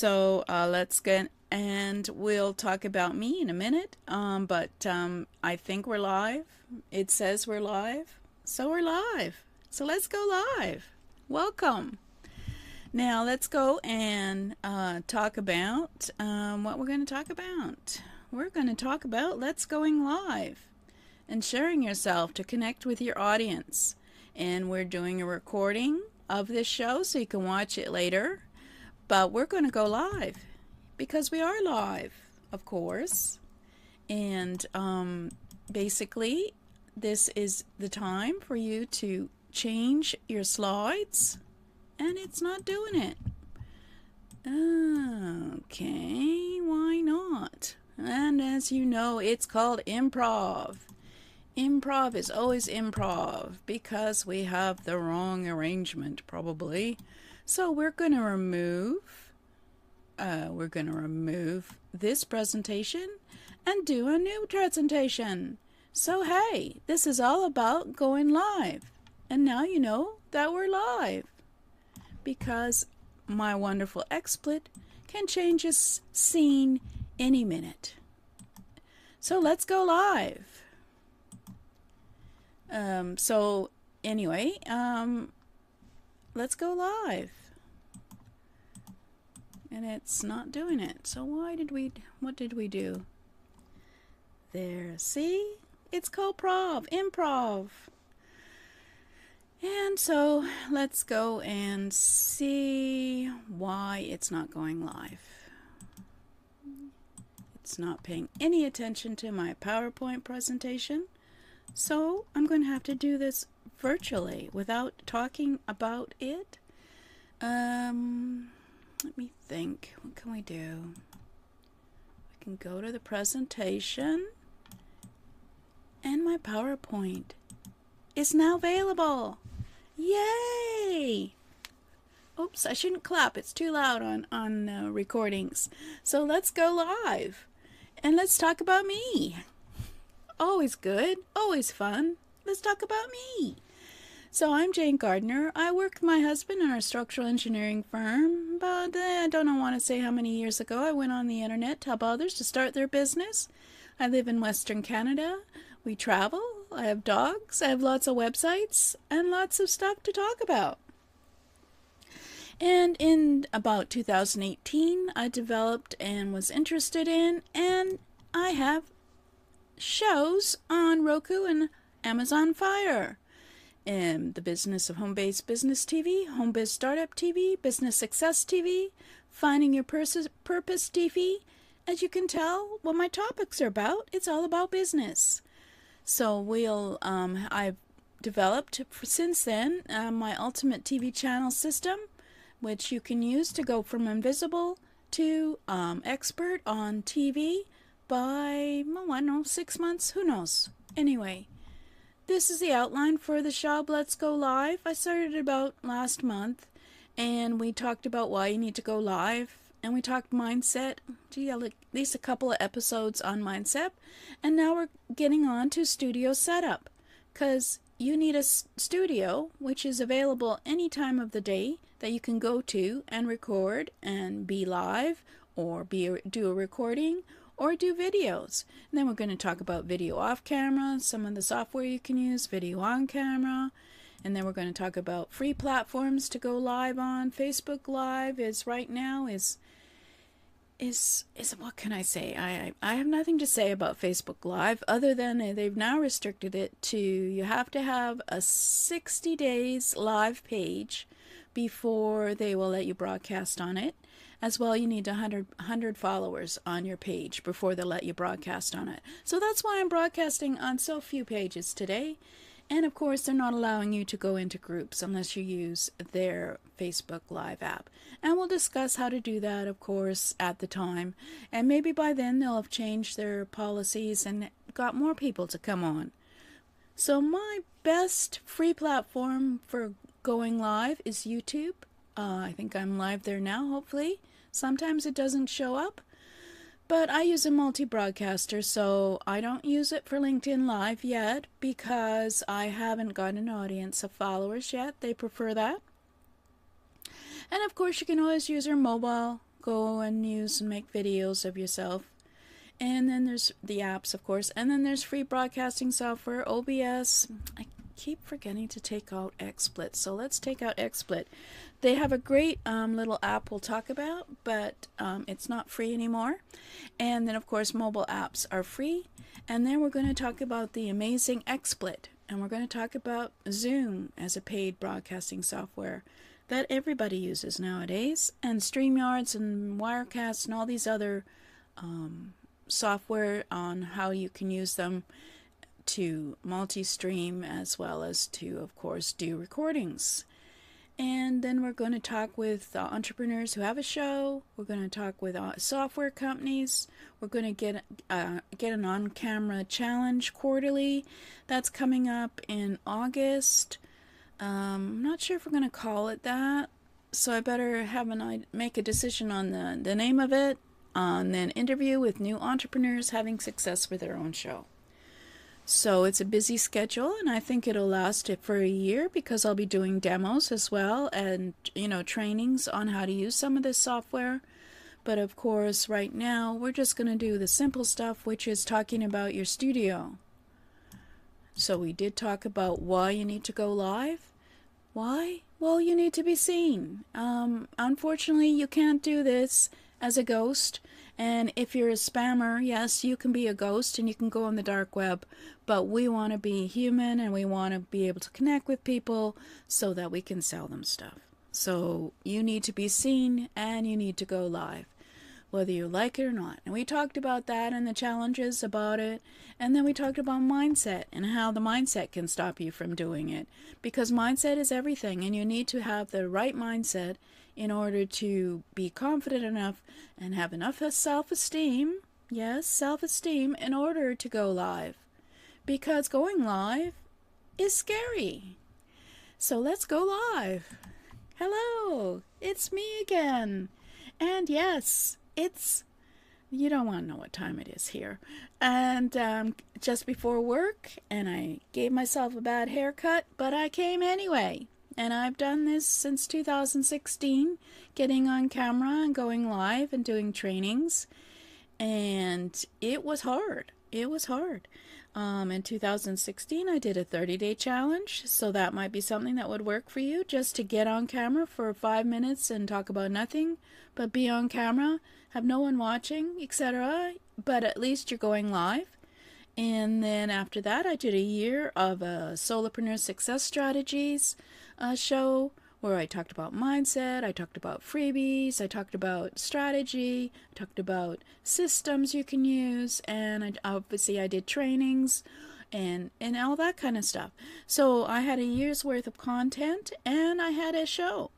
So let's get, and we'll talk about me in a minute. But I think we're live. It says we're live. So we're live. So let's go live. Welcome. Now let's go and talk about what we're going to talk about. We're going to talk about Let's Going Live and sharing yourself to connect with your audience. And we're doing a recording of this show so you can watch it later. But we're going to go live because we are live, of course. And basically, this is the time for you to change your slides, and it's not doing it. Okay, why not? And as you know, it's called improv. Improv is always improv because we have the wrong arrangement, probably. So we're going to remove this presentation and do a new presentation. So hey, this is all about going live. And now you know that we're live because my wonderful XSplit can change a scene any minute. So let's go live. So anyway, let's go live. And it's not doing it. So what did we do? There, see? It's called improv. And so let's go and see why it's not going live. It's not paying any attention to my PowerPoint presentation. So I'm going to have to do this virtually without talking about it. Let me think. What can we do? We can go to the presentation, and my PowerPoint is now available. Yay! Oops, I shouldn't clap. It's too loud on recordings. So let's go live, and let's talk about me. Always good, always fun. Let's talk about me. So I'm Jane-Gardner. I work with my husband in our structural engineering firm, but I don't want to say how many years ago I went on the internet to help others to start their business. I live in Western Canada. We travel. I have dogs. I have lots of websites and lots of stuff to talk about. And in about 2018, I developed and was interested in, and I have shows on Roku and Amazon Fire. The business of home-based business TV, home-biz startup TV, business success TV, finding your purpose TV. As you can tell, what my topics are about, it's all about business. So I've developed since then my ultimate TV channel system, which you can use to go from invisible to expert on TV by, I don't know, 6 months, who knows. Anyway. This is the outline for the show, Let's Go Live. I started about last month, and we talked about why you need to go live, and we talked mindset. At least a couple of episodes on mindset, and now we're getting on to studio setup, because you need a studio, which is available any time of the day that you can go to and record and be live, or do a recording, or do videos. And then we're going to talk about video off camera, some of the software you can use, video on camera, and then we're going to talk about free platforms to go live on. Facebook Live is right now is what can I say? I have nothing to say about Facebook Live other than they've now restricted it to you have to have a 60 days live page before they will let you broadcast on it. As well, you need 100 followers on your page before they let you broadcast on it. So that's why I'm broadcasting on so few pages today. And of course, they're not allowing you to go into groups unless you use their Facebook Live app. And we'll discuss how to do that, of course, at the time. And maybe by then they'll have changed their policies and got more people to come on. So my best free platform for going live is YouTube. I think I'm live there now, hopefully. Sometimes it doesn't show up, but I use a multi-broadcaster, so I don't use it for LinkedIn Live yet because I haven't got an audience of followers yet. They prefer that. And of course, you can always use your mobile go and use and make videos of yourself. And then there's the apps, of course. And then there's free broadcasting software, OBS. I keep forgetting to take out XSplit, so let's take out XSplit. They have a great little app we'll talk about, but it's not free anymore. And then, of course, mobile apps are free. And then we're going to talk about the amazing XSplit. And we're going to talk about Zoom as a paid broadcasting software that everybody uses nowadays. And StreamYards and Wirecast and all these other software on how you can use them to multi-stream as well as to, of course, do recordings. And then we're going to talk with entrepreneurs who have a show. We're going to talk with software companies. We're going to get an on-camera challenge quarterly. That's coming up in August. I'm not sure if we're going to call it that, so I better make a decision on the name of it, and then interview with new entrepreneurs having success with their own show. So it's a busy schedule, and I think it'll last for a year because I'll be doing demos as well and, trainings on how to use some of this software. But of course, right now, we're just going to do the simple stuff, which is talking about your studio. So we did talk about why you need to go live. Why? Well, you need to be seen. Unfortunately, you can't do this as a ghost. And if you're a spammer, yes, you can be a ghost and you can go on the dark web, but we want to be human and we want to be able to connect with people so that we can sell them stuff. So you need to be seen and you need to go live, whether you like it or not. And we talked about that and the challenges about it. And then we talked about mindset and how the mindset can stop you from doing it, because mindset is everything and you need to have the right mindset in order to be confident enough and have enough self-esteem, yes, self-esteem, in order to go live. Because going live is scary. So let's go live. Hello, it's me again. And yes, you don't want to know what time it is here. And just before work, and I gave myself a bad haircut, but I came anyway. And I've done this since 2016, getting on camera and going live and doing trainings. And it was hard. It was hard. In 2016, I did a 30-day challenge, so that might be something that would work for you, just to get on camera for 5 minutes and talk about nothing, but be on camera, have no one watching, etc., but at least you're going live. And then after that, I did a year of a Solopreneur Success Strategies show where I talked about mindset, I talked about freebies, I talked about strategy, I talked about systems you can use, and I did trainings and all that kind of stuff. So I had a year's worth of content and I had a show.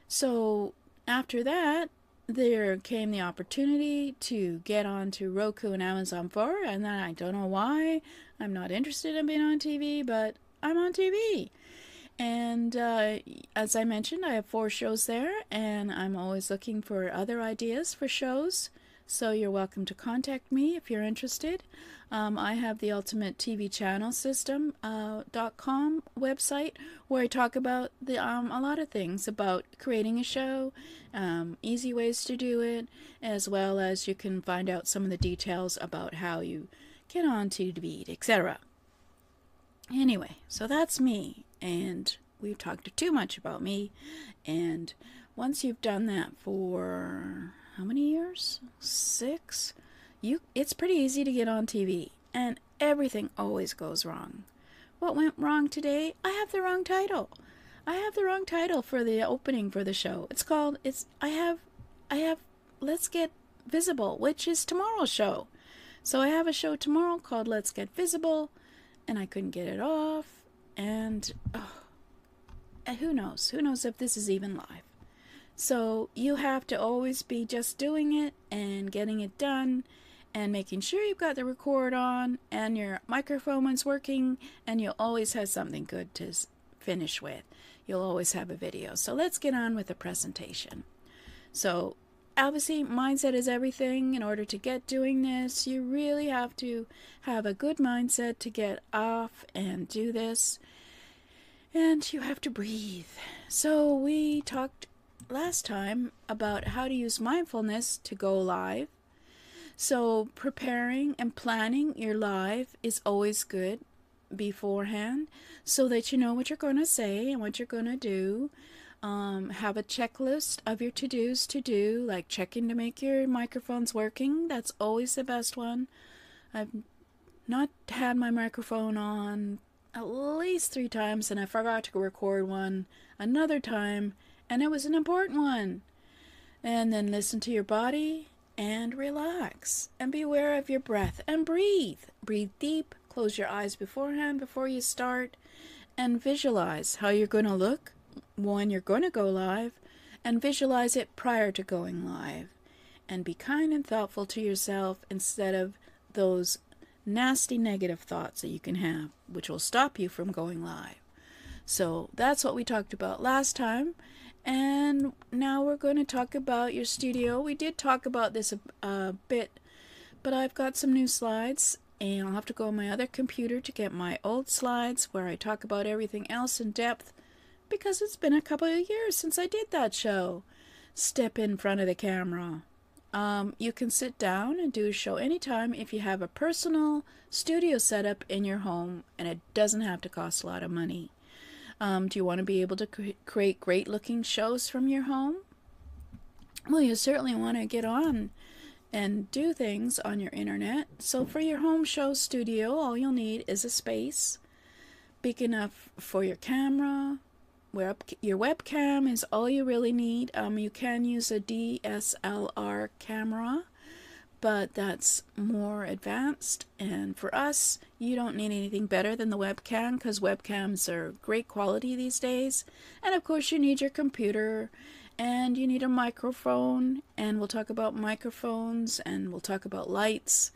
So after that, there came the opportunity to get onto Roku and Amazon Fire, and then I don't know why I'm not interested in being on TV, but I'm on TV. And as I mentioned, I have 4 shows there, and I'm always looking for other ideas for shows. So you're welcome to contact me if you're interested. I have the Ultimate TV Channel System.com website where I talk about a lot of things about creating a show, easy ways to do it, as well as you can find out some of the details about how you get on TV, etc. Anyway, so that's me, and we've talked too much about me. And once you've done that for how many years? 6? It's pretty easy to get on TV, and everything always goes wrong. What went wrong today? I have the wrong title. I have the wrong title for the opening for the show. I have Let's Get Visible, which is tomorrow's show. So I have a show tomorrow called Let's Get Visible, and I couldn't get it off, and who knows? Who knows if this is even live? So you have to always be just doing it and getting it done and making sure you've got the record on and your microphone is working, and you'll always have something good to finish with. You'll always have a video. So let's get on with the presentation. So obviously, mindset is everything. In order to get doing this, you really have to have a good mindset to get off and do this. And you have to breathe. So we talked last time about how to use mindfulness to go live. So preparing and planning your live is always good beforehand so that you know what you're going to say and what you're going to do. Have a checklist of your to-dos to do, like checking to make your microphones working. That's always the best one. I've not had my microphone on at least 3 times, and I forgot to record one another time, and it was an important one. And then listen to your body and relax and be aware of your breath and breathe. Breathe deep, close your eyes beforehand before you start, and visualize how you're going to look when you're going to go live, and visualize it prior to going live. And be kind and thoughtful to yourself instead of those nasty negative thoughts that you can have, which will stop you from going live. So that's what we talked about last time. And now we're going to talk about your studio. We did talk about this a bit, but I've got some new slides, and I'll have to go on my other computer to get my old slides where I talk about everything else in depth, because it's been a couple of years since I did that show. Step in front of the camera. You can sit down and do a show anytime if you have a personal studio setup in your home, and it doesn't have to cost a lot of money. Do you want to be able to create great looking shows from your home? Well, you certainly want to get on and do things on your internet. So for your home show studio, all you'll need is a space big enough for your camera. Where your webcam is all you really need. You can use a DSLR camera, but that's more advanced. And for us, you don't need anything better than the webcam, because webcams are great quality these days. And of course, you need your computer, and you need a microphone. And we'll talk about microphones, and we'll talk about lights,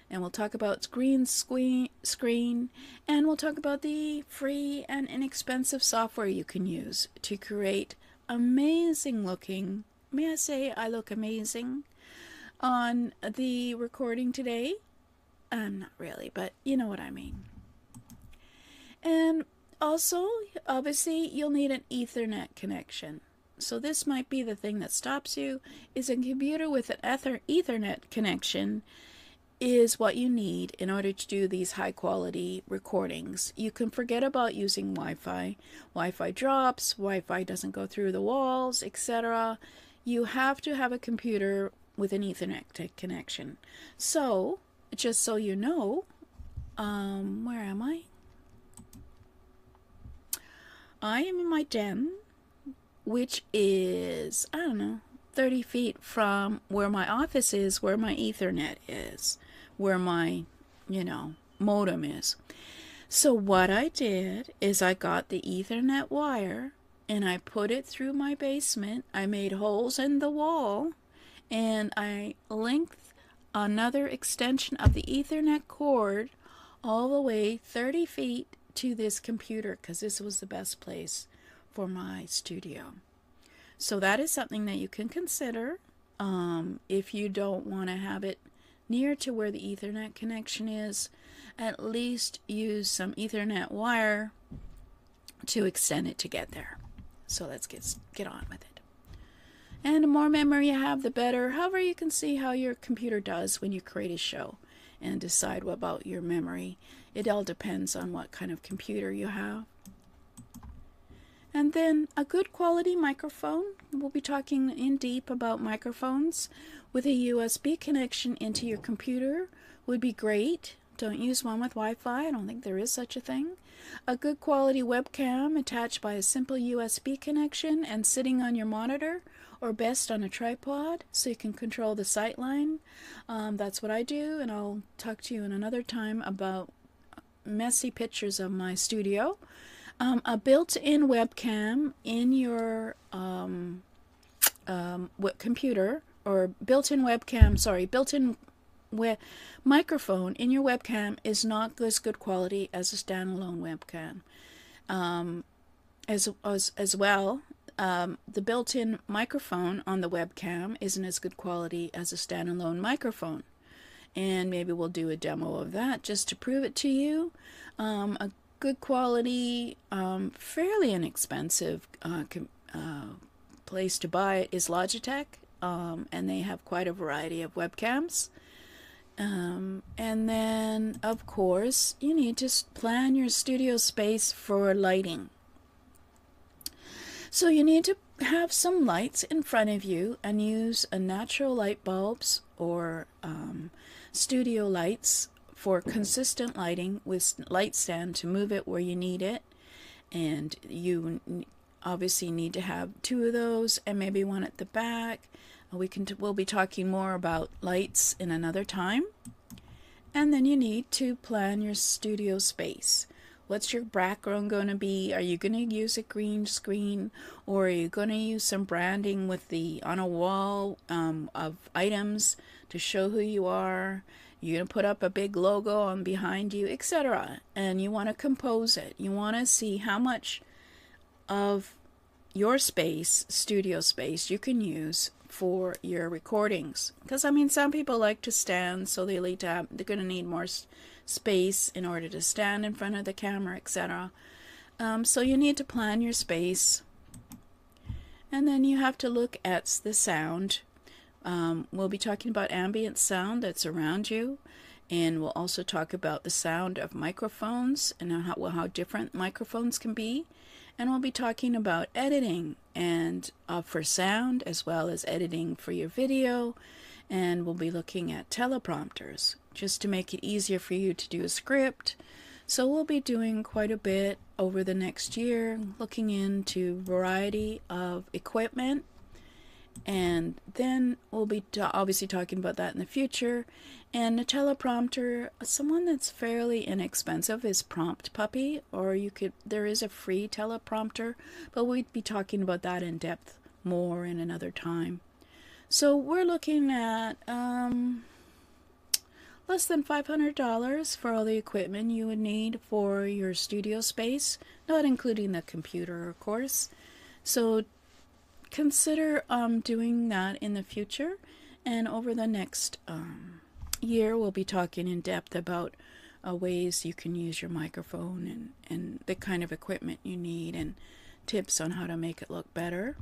and we'll talk about green screen, and we'll talk about the free and inexpensive software you can use to create amazing looking, may I say I look amazing on the recording today? Not really, but you know what I mean. And also, obviously, you'll need an Ethernet connection. So this might be the thing that stops you, is a computer with an Ethernet connection is what you need in order to do these high quality recordings. You can forget about using Wi-Fi. Wi-Fi drops, Wi-Fi doesn't go through the walls, etc. You have to have a computer with an Ethernet connection. So, just so you know, where am I? I am in my den, which is, I don't know, 30 feet from where my office is, where my Ethernet is, where my, modem is. So what I did is I got the Ethernet wire and I put it through my basement. I made holes in the wall and I linked another extension of the Ethernet cord all the way 30 feet to this computer, because this was the best place for my studio. So that is something that you can consider if you don't want to have it near to where the Ethernet connection is. At least use some Ethernet wire to extend it to get there. So let's get on with it. And the more memory you have, the better. However, you can see how your computer does when you create a show and decide about your memory. It all depends on what kind of computer you have. And then a good quality microphone. We'll be talking in deep about microphones with a USB connection into your computer would be great. Don't use one with Wi-Fi. I don't think there is such a thing. A good quality webcam attached by a simple USB connection and sitting on your monitor, or best on a tripod, so you can control the sight line. That's what I do, and I'll talk to you in another time about messy pictures of my studio. A built-in webcam in your computer, or built-in microphone in your webcam is not as good quality as a standalone webcam. As well, the built-in microphone on the webcam isn't as good quality as a standalone microphone. And maybe we'll do a demo of that just to prove it to you. A good quality, fairly inexpensive place to buy it is Logitech, and they have quite a variety of webcams. And then, of course, you need to plan your studio space for lighting. So you need to have some lights in front of you and use a natural light bulbs or studio lights for consistent lighting with light stand to move it where you need it. And you obviously need to have 2 of those and maybe one at the back. We'll be talking more about lights in another time. And then you need to plan your studio space. What's your background going to be? Are you going to use a green screen, or are you going to use some branding with on a wall of items to show who you are? You're going to put up a big logo on behind you, etc. And you want to compose it. You want to see how much of your space, studio space, you can use for your recordings. Because I mean, some people like to stand, so they're going to need more space in order to stand in front of the camera, etc. So you need to plan your space, and then you have to look at the sound. We'll be talking about ambient sound that's around you, and we'll also talk about the sound of microphones and how different microphones can be. And we'll be talking about editing and for sound, as well as editing for your video. And we'll be looking at teleprompters just to make it easier for you to do a script. So we'll be doing quite a bit over the next year, looking into variety of equipment. And then we'll be obviously talking about that in the future. And a teleprompter, someone that's fairly inexpensive is Prompt Puppy, or there is a free teleprompter, but we'd be talking about that in depth more in another time. So we're looking at less than $500 for all the equipment you would need for your studio space, not including the computer, of course. So consider doing that in the future, and over the next year we'll be talking in depth about ways you can use your microphone and the kind of equipment you need and tips on how to make it look better.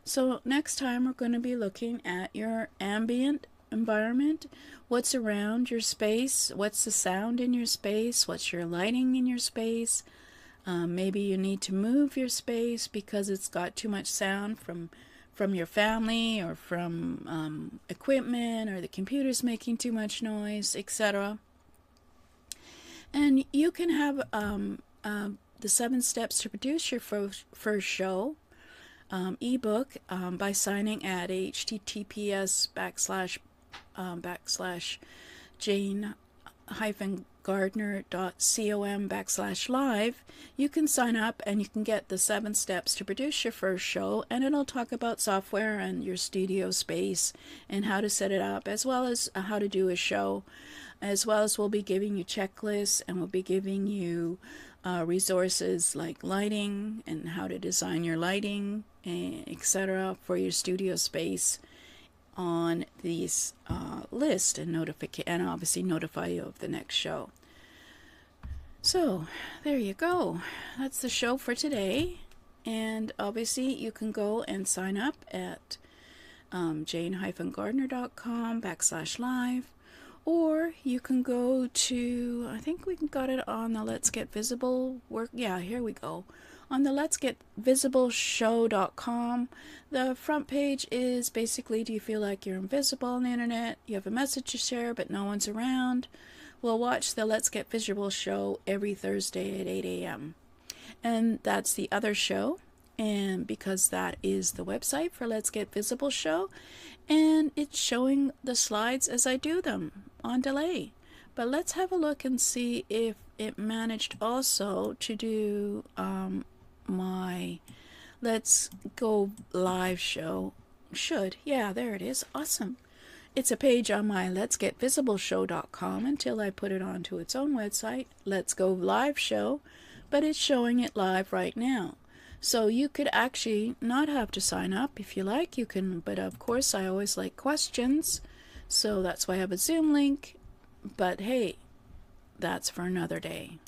So next time we're going to be looking at your ambient environment, what's around your space, what's the sound in your space, what's your lighting in your space. Maybe you need to move your space because it's got too much sound from your family or from equipment, or the computer's making too much noise, etc. And you can have the 7 steps to produce your first show ebook by signing at https://jane-gardner.com/live. You can sign up and you can get the 7 steps to produce your first show, and it'll talk about software and your studio space and how to set it up, as well as how to do a show, as well as we'll be giving you checklists, and we'll be giving you resources like lighting and how to design your lighting, etc. for your studio space on these list, and obviously notify you of the next show. So there you go. That's the show for today, and obviously you can go and sign up at jane-gardner.com/live, or you can go to, I think we got it on the Let's Get Visible here we go. On the Let's Get Visible Show.com, the front page is basically, do you feel like you're invisible on the internet? You have a message to share, but no one's around? Well, watch the Let's Get Visible show every Thursday at 8 a.m. And that's the other show, and because that is the website for Let's Get Visible Show, and it's showing the slides as I do them on delay. But let's have a look and see if it managed also to do my Let's Go Live show. Yeah, there it is. Awesome. It's a page on my Let's Get Visible Show.com until I put it onto its own website, Let's Go Live Show, but it's showing it live right now. So you could actually not have to sign up if you like. You can, but of course I always like questions, so that's why I have a Zoom link. But hey, that's for another day.